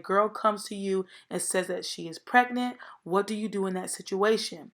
girl comes to you and says that she is pregnant, what do you do in that situation?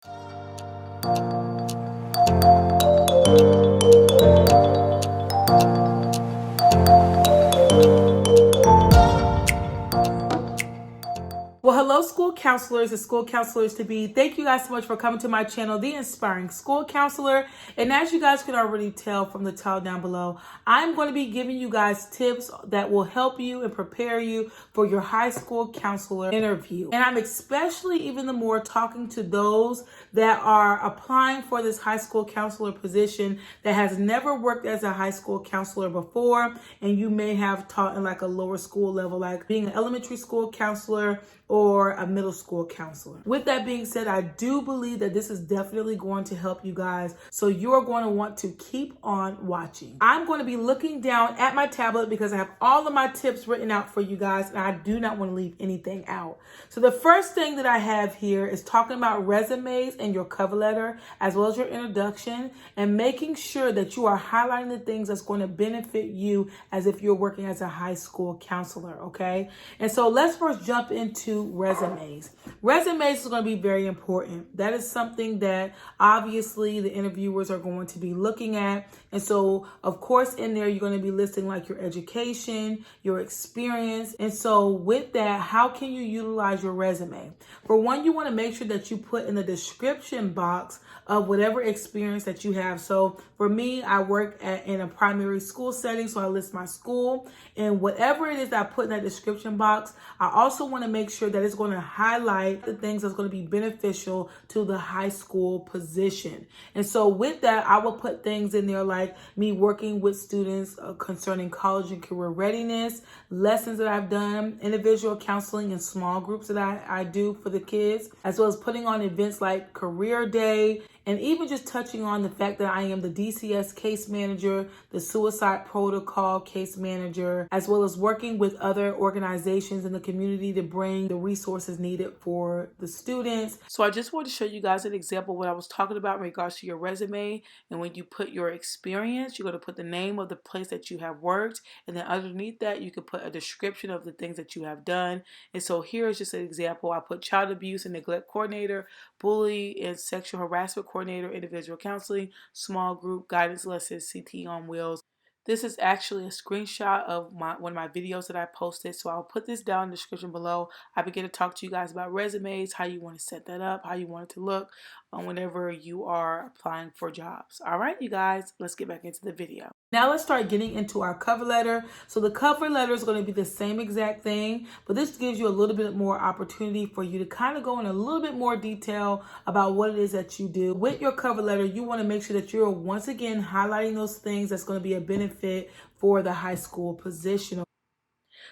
Well, hello, school counselors and school counselors to be. Thank you guys so much for coming to my channel, The Inspiring School Counselor. And as you guys can already tell from the title down below, I'm going to be giving you guys tips that will help you and prepare you for your high school counselor interview. And I'm especially even the more talking to those that are applying for this high school counselor position that has never worked as a high school counselor before. And you may have taught in like a lower school level, like being an elementary school counselor or a middle school counselor. With that being said, I do believe that this is definitely going to help you guys. So you're going to want to keep on watching. I'm going to be looking down at my tablet because I have all of my tips written out for you guys, and I do not want to leave anything out. So the first thing that I have here is talking about resumes and your cover letter, as well as your introduction, and making sure that you are highlighting the things that's going to benefit you as if you're working as a high school counselor, okay? And so let's first jump into resumes. Resumes is going to be very important. That is something that obviously the interviewers are going to be looking at. And so, of course, in there, you're going to be listing like your education, your experience. And so with that, how can you utilize your resume? For one, you want to make sure that you put in the description box of whatever experience that you have. So for me, I work in a primary school setting, so I list my school, and whatever it is that I put in that description box, I also want to make sure that it's going to highlight the things that's going to be beneficial to the high school position. And so with that, I will put things in there like me working with students concerning college and career readiness, lessons that I've done, individual counseling and small groups that I do for the kids, as well as putting on events like Career Day, and even just touching on the fact that I am the DCS case manager, the suicide protocol case manager, as well as working with other organizations in the community to bring the resources needed for the students. So I just wanted to show you guys an example of what I was talking about in regards to your resume. And when you put your experience, you're going to put the name of the place that you have worked. And then underneath that, you can put a description of the things that you have done. And so here is just an example. I put child abuse and neglect coordinator, bully and sexual harassment coordinator, individual counseling, small group, guidance lessons, CT on wheels. This is actually a screenshot of one of my videos that I posted. So I'll put this down in the description below. I begin to talk to you guys about resumes, how you want to set that up, how you want it to look whenever you are applying for jobs. All right, you guys, let's get back into the video. Now let's start getting into our cover letter. So the cover letter is going to be the same exact thing, but this gives you a little bit more opportunity for you to kind of go in a little bit more detail about what it is that you do. With your cover letter, you want to make sure that you're once again highlighting those things that's going to be a benefit for the high school position.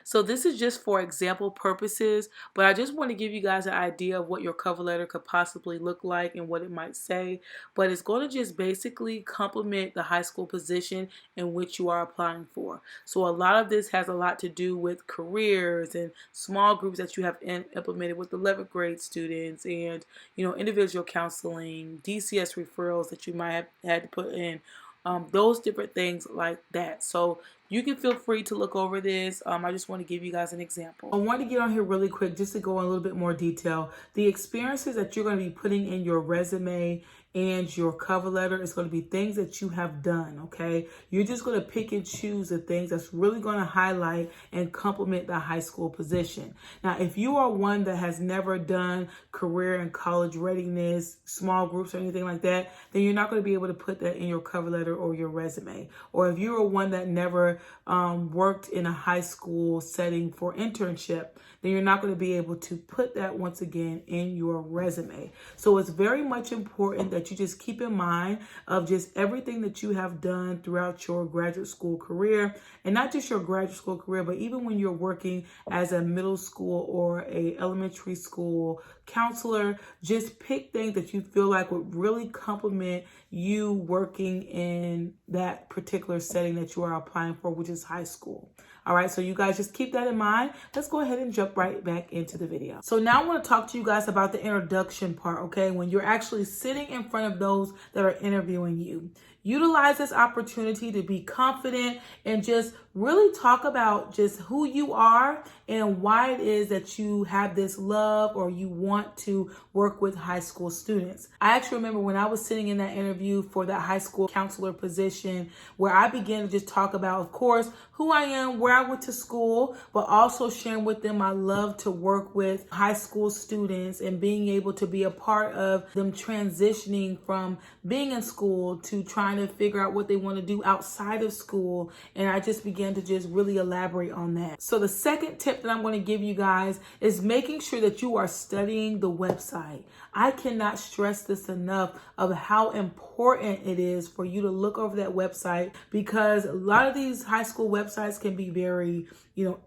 So this is just for example purposes, but I just want to give you guys an idea of what your cover letter could possibly look like and what it might say. But it's going to just basically complement the high school position in which you are applying for. So a lot of this has a lot to do with careers and small groups that you have implemented with 11th grade students, and individual counseling, DCS referrals that you might have had to put in. Those different things like that. So you can feel free to look over this. I just want to give you guys an example. I want to get on here really quick just to go in a little bit more detail. The experiences that you're going to be putting in your resume and your cover letter is going to be things that you have done, okay? You're just going to pick and choose the things that's really going to highlight and complement the high school position. Now, if you are one that has never done career and college readiness, small groups or anything like that, then you're not going to be able to put that in your cover letter or your resume. Or if you are one that never worked in a high school setting for internship, then you're not going to be able to put that once again in your resume. So it's very much important that you just keep in mind of just everything that you have done throughout your graduate school career, and not just your graduate school career, but even when you're working as a middle school or a elementary school counselor. Just pick things that you feel like would really complement you working in that particular setting that you are applying for, which is high school. All right, so you guys just keep that in mind. Let's go ahead and jump right back into the video. So now I want to talk to you guys about the introduction part, okay? When you're actually sitting in front of those that are interviewing you. utilize this opportunity to be confident and just really talk about just who you are and why it is that you have this love or you want to work with high school students. I actually remember when I was sitting in that interview for that high school counselor position where I began to just talk about, of course, who I am, where I went to school, but also sharing with them my love to work with high school students and being able to be a part of them transitioning from being in school to trying to figure out what they want to do outside of school. And I just began to just really elaborate on that. So the second tip that I'm going to give you guys is making sure that you are studying the website. I cannot stress this enough of how important it is for you to look over that website, because a lot of these high school websites can be very,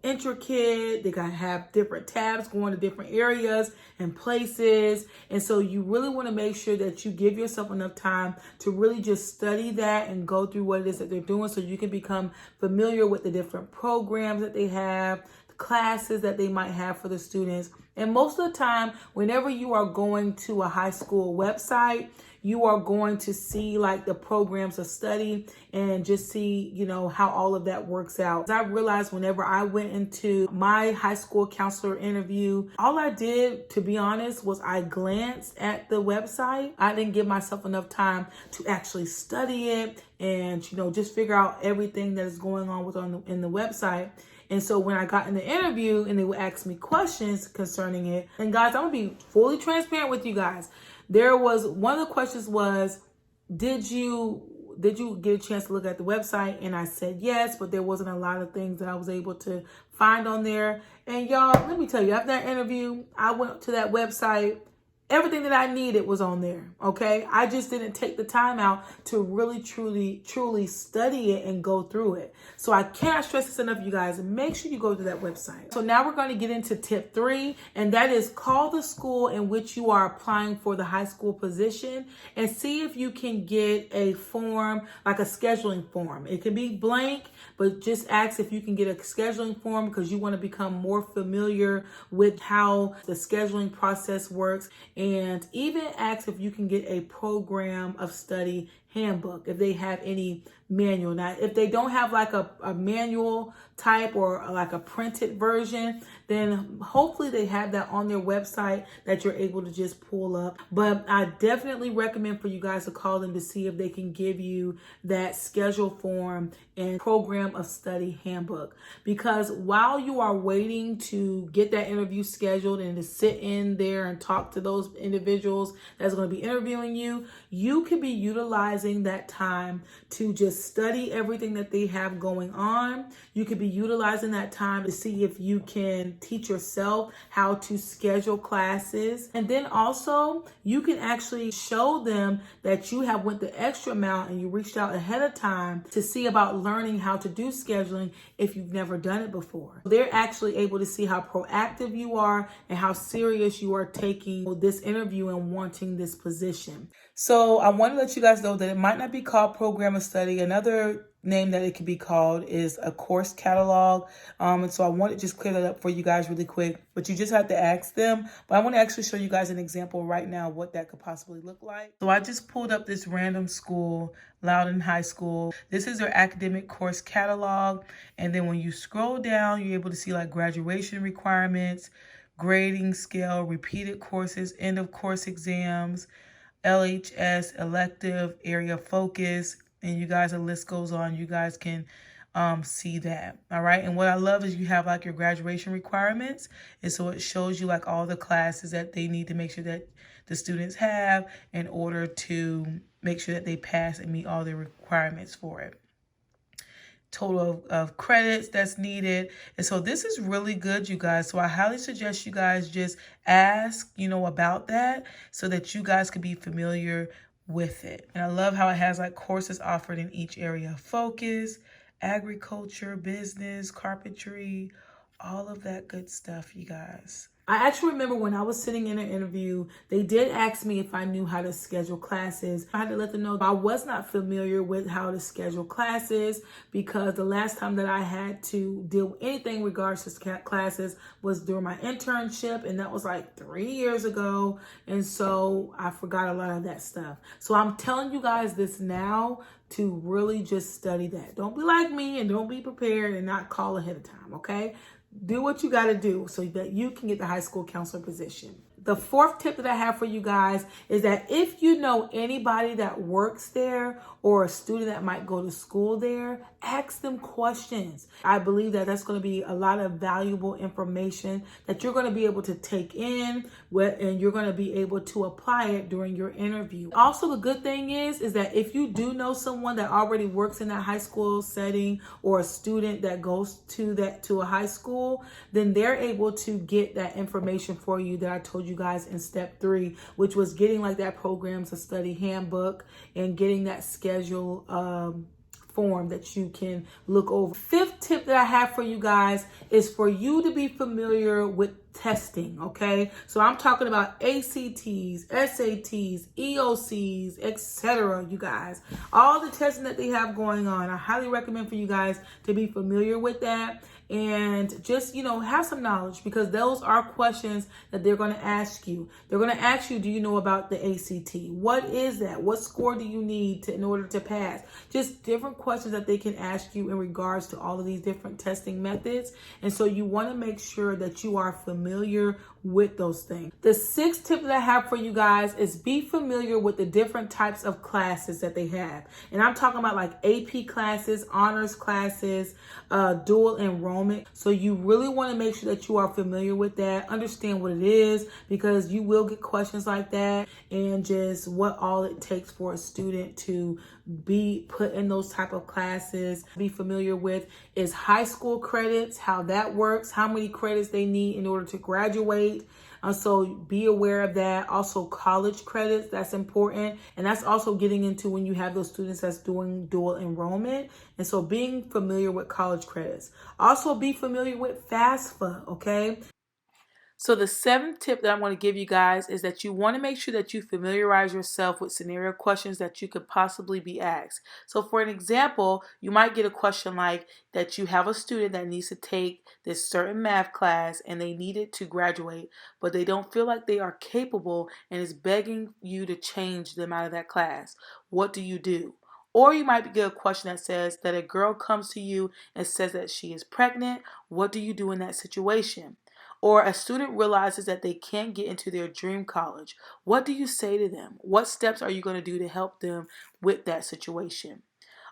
intricate. They can have different tabs going to different areas and places. And so you really want to make sure that you give yourself enough time to really just study that and go through what it is that they're doing so you can become familiar with the different programs that they have, the classes that they might have for the students. And most of the time, whenever you are going to a high school website, you are going to see like the programs of study and just see, how all of that works out. I realized whenever I went into my high school counselor interview, all I did, to be honest, was I glanced at the website. I didn't give myself enough time to actually study it and, just figure out everything that is going on in the website. And so when I got in the interview and they would ask me questions concerning it, and guys, I'm going to be fully transparent with you guys. One of the questions was, did you get a chance to look at the website? And I said yes, but there wasn't a lot of things that I was able to find on there. And y'all, let me tell you, after that interview, I went to that website. Everything that I needed was on there, okay? I just didn't take the time out to really, truly study it and go through it. So I cannot stress this enough, you guys. Make sure you go to that website. So now we're going to get into tip 3, and that is call the school in which you are applying for the high school position and see if you can get a form, like a scheduling form. It can be blank, but just ask if you can get a scheduling form because you want to become more familiar with how the scheduling process works. And even ask if you can get a program of study handbook, if they have any manual. Now, if they don't have like a manual type or like a printed version, then hopefully they have that on their website that you're able to just pull up. But I definitely recommend for you guys to call them to see if they can give you that schedule form and program of study handbook. Because while you are waiting to get that interview scheduled and to sit in there and talk to those individuals that's going to be interviewing you, you could be utilizing that time to just study everything that they have going on. You could be utilizing that time to see if you can teach yourself how to schedule classes. And then also you can actually show them that you have went the extra amount and you reached out ahead of time to see about learning how to do scheduling if you've never done it before. They're actually able to see how proactive you are and how serious you are taking this interview and wanting this position. So I want to let you guys know that it might not be called program of study. Another name that it could be called is a course catalog. And so I want to just clear that up for you guys really quick, but you just have to ask them. But I want to actually show you guys an example right now what that could possibly look like. So I just pulled up this random school, Loudon High School. This is their academic course catalog. And then when you scroll down, you're able to see like graduation requirements, grading scale, repeated courses, end of course exams, LHS, elective, area focus, and you guys, the list goes on. You guys can see that. All right. And what I love is you have like your graduation requirements. And so it shows you like all the classes that they need to make sure that the students have in order to make sure that they pass and meet all the requirements for it. Total of credits that's needed. And so this is really good, you guys. So I highly suggest you guys just ask, about that so that you guys can be familiar with it. And I love how it has like courses offered in each area of focus, agriculture, business, carpentry, all of that good stuff, you guys. I actually remember when I was sitting in an interview, they did ask me if I knew how to schedule classes. I had to let them know I was not familiar with how to schedule classes because the last time that I had to deal with anything in regards to classes was during my internship, and that was like 3 years ago. And so I forgot a lot of that stuff. So I'm telling you guys this now to really just study that. Don't be like me and don't be prepared and not call ahead of time, okay? Do what you got to do so that you can get the high school counselor position. The fourth tip that I have for you guys is that if you know anybody that works there or a student that might go to school there, ask them questions. I believe that that's going to be a lot of valuable information that you're going to be able to take in and you're going to be able to apply it during your interview. Also, the good thing is that if you do know someone that already works in that high school setting or a student that goes to a high school, then they're able to get that information for you that I told you guys in step 3, which was getting like that programs of study handbook and getting that schedule form that you can look over. Fifth tip that I have for you guys is for you to be familiar with testing, okay? So I'm talking about ACTs, SATs, EOCs, etc. You guys, all the testing that they have going on, I highly recommend for you guys to be familiar with that and just, have some knowledge, because those are questions that they're going to ask you. They're going to ask you, do you know about the ACT? What is that? What score do you need in order to pass? Just different questions that they can ask you in regards to all of these different testing methods. And so you want to make sure that you are familiar with those things. The sixth tip that I have for you guys is be familiar with the different types of classes that they have. And I'm talking about like AP classes, honors classes, dual enrollment. So you really want to make sure that you are familiar with that, understand what it is, because you will get questions like that, and just what all it takes for a student to be put in those type of classes. Be familiar with is high school credits, how that works, how many credits they need in order to graduate. So be aware of that. Also college credits, that's important. And that's also getting into when you have those students that's doing dual enrollment. And so being familiar with college credits. Also be familiar with FAFSA, okay? So the seventh tip that I'm going to give you guys is that you want to make sure that you familiarize yourself with scenario questions that you could possibly be asked. So for an example, you might get a question like that you have a student that needs to take this certain math class and they need it to graduate, but they don't feel like they are capable and is begging you to change them out of that class. What do you do? Or you might get a question that says that a girl comes to you and says that she is pregnant. What do you do in that situation? Or a student realizes that they can't get into their dream college. What do you say to them? What steps are you going to do to help them with that situation?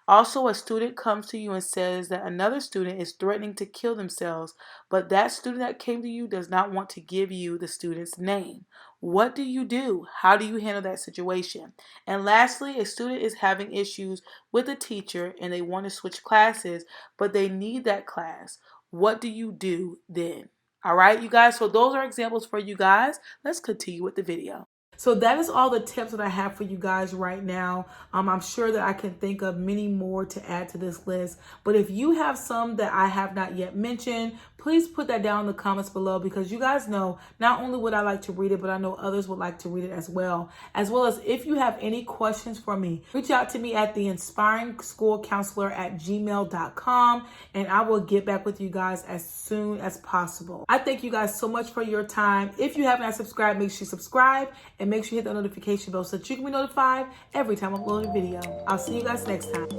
Also, a student comes to you and says that another student is threatening to kill themselves, but that student that came to you does not want to give you the student's name. What do you do? How do you handle that situation? And lastly, a student is having issues with a teacher and they want to switch classes, but they need that class. What do you do then? All right, you guys, so those are examples for you guys. Let's continue with the video. So that is all the tips that I have for you guys right now. I'm sure that I can think of many more to add to this list. But if you have some that I have not yet mentioned, please put that down in the comments below, because you guys know not only would I like to read it, but I know others would like to read it as well. As well as if you have any questions for me, reach out to me at theinspiringschoolcounselor@gmail.com and I will get back with you guys as soon as possible. I thank you guys so much for your time. If you have not subscribed, make sure you subscribe and make sure you hit the notification bell so that you can be notified every time I upload a video. I'll see you guys next time.